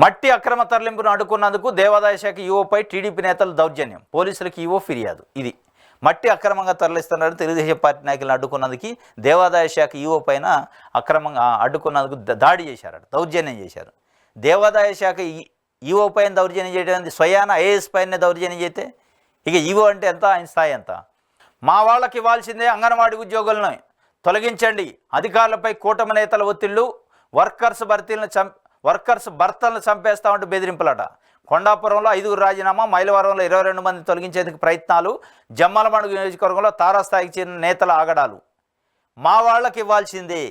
మట్టి అక్రమ తరలింపును అడ్డుకున్నందుకు దేవాదాయ శాఖ ఈవోపై టీడీపీ నేతలు దౌర్జన్యం, పోలీసులకు ఈవో ఫిర్యాదు. ఇది మట్టి అక్రమంగా తరలిస్తున్నారు. తెలుగుదేశం పార్టీ నాయకులను అడ్డుకున్నందుకు దేవాదాయ శాఖ ఈవో పైన అక్రమంగా అడ్డుకున్నందుకు దాడి చేశారట, దౌర్జన్యం చేశారు. దేవాదాయ శాఖ ఈవో పైన దౌర్జన్యం చేయడం, స్వయాన ఐఏఎస్ పైన దౌర్జన్యం చేస్తే ఇక ఈవో అంటే ఎంత, ఆయన స్థాయి ఎంత? మా వాళ్ళకి ఇవ్వాల్సిందే అంగన్వాడీ ఉద్యోగులను తొలగించండి, అధికారులపై కూటమి నేతల ఒత్తిళ్లు, వర్కర్స్ భర్తలను చంపేస్తామంటూ బెదిరింపులట. కొండాపురంలో 5 రాజీనామా, మైలవరంలో 22 మంది తొలగించేందుకు ప్రయత్నాలు, జమ్మలమడుగు నియోజకవర్గంలో తారాస్థాయికి చెందిన నేతల ఆగడాలు. మా వాళ్ళకి ఇవ్వాల్సిందే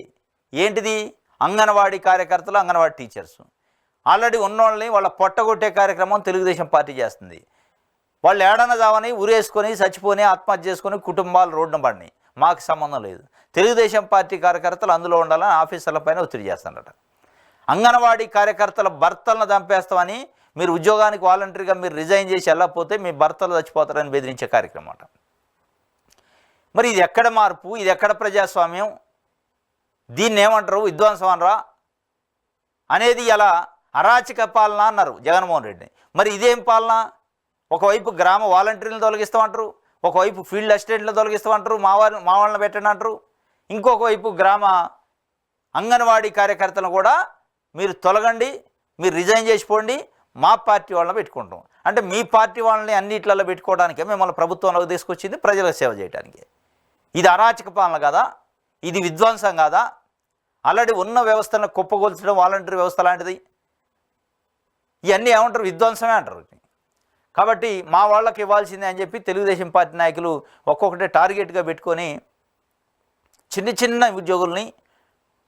ఏంటిది? అంగన్వాడీ కార్యకర్తలు, అంగన్వాడీ టీచర్స్. ఆల్రెడీ ఉన్నోళ్ళని వాళ్ళ పొట్టగొట్టే కార్యక్రమం తెలుగుదేశం పార్టీ చేస్తుంది. వాళ్ళు ఏడన జావని ఉరేసుకొని చచ్చిపోని ఆత్మహత్య చేసుకొని కుటుంబాలు రోడ్డున పడినాయి. మాకు సంబంధం లేదు. తెలుగుదేశం పార్టీ కార్యకర్తలు అందులో ఉండాలని ఆఫీసర్ల పైన ఒత్తిడి చేస్తారట. అంగన్వాడీ కార్యకర్తల భర్తలను చంపేస్తామని, మీరు ఉద్యోగానికి వాలంటరీగా మీరు రిజైన్ చేసి వెళ్ళకపోతే మీ భర్తలు చచ్చిపోతారని బెదిరించే కార్యక్రమం అట. మరి ఇది ఎక్కడ మార్పు? ఇది ఎక్కడ ప్రజాస్వామ్యం? దీన్ని ఏమంటారు? విధ్వంసం అనరా అనేది ఇలా అరాచక పాలన అన్నారు జగన్మోహన్ రెడ్డిని. మరి ఇదేం పాలన? ఒకవైపు గ్రామ వాలంటీర్లను తొలగిస్తామంటారు, ఒకవైపు ఫీల్డ్ అసిస్టెంట్లను తొలగిస్తామంటారు, మా వాళ్ళని పెట్టండి అంటారు. ఇంకొక వైపు గ్రామ అంగన్వాడీ కార్యకర్తలను కూడా మీరు తొలగండి, మీరు రిజైన్ చేసిపోండి, మా పార్టీ వాళ్ళని పెట్టుకుంటాం అంటే మీ పార్టీ వాళ్ళని అన్నిట్లలో పెట్టుకోవడానికే మిమ్మల్ని ప్రభుత్వంలోకి తీసుకొచ్చింది, ప్రజలకు సేవ చేయడానికి. ఇది అరాచక పాలన కాదా? ఇది విధ్వంసం కాదా? ఆల్రెడీ ఉన్న వ్యవస్థను కుప్పగొల్చడం వాలంటీర్ వ్యవస్థ లాంటిది. ఇవన్నీ ఏమంటారు? విధ్వంసమే అంటారు. కాబట్టి మా వాళ్ళకి ఇవ్వాల్సిందే అని చెప్పి తెలుగుదేశం పార్టీ నాయకులు ఒక్కొక్కటే టార్గెట్గా పెట్టుకొని చిన్న ఉద్యోగుల్ని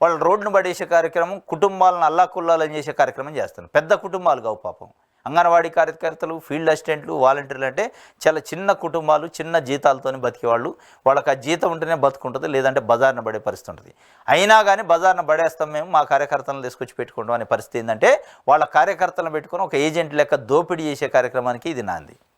వాళ్ళ రోడ్డును పడేసే కార్యక్రమం, కుటుంబాలను అల్లాకుల్లాలని చేసే కార్యక్రమం చేస్తున్నారు. పెద్ద కుటుంబాలు కావు పాపం. అంగన్వాడీ కార్యకర్తలు, ఫీల్డ్ అసిస్టెంట్లు, వాలంటీర్లు అంటే చాలా చిన్న కుటుంబాలు, చిన్న జీతాలతో బతికేవాళ్ళు. వాళ్ళకి ఆ జీతం ఉంటేనే బతుకుంటుంది, లేదంటే బజార్న పడే పరిస్థితి ఉంటుంది. అయినా కానీ బజార్న పడేస్తాం మేము, మా కార్యకర్తలను తీసుకొచ్చి పెట్టుకుంటాం అనే పరిస్థితి ఏంటంటే వాళ్ళ కార్యకర్తలను పెట్టుకొని ఒక ఏజెంట్ లెక్క దోపిడీ చేసే కార్యక్రమానికి ఇది నాంది.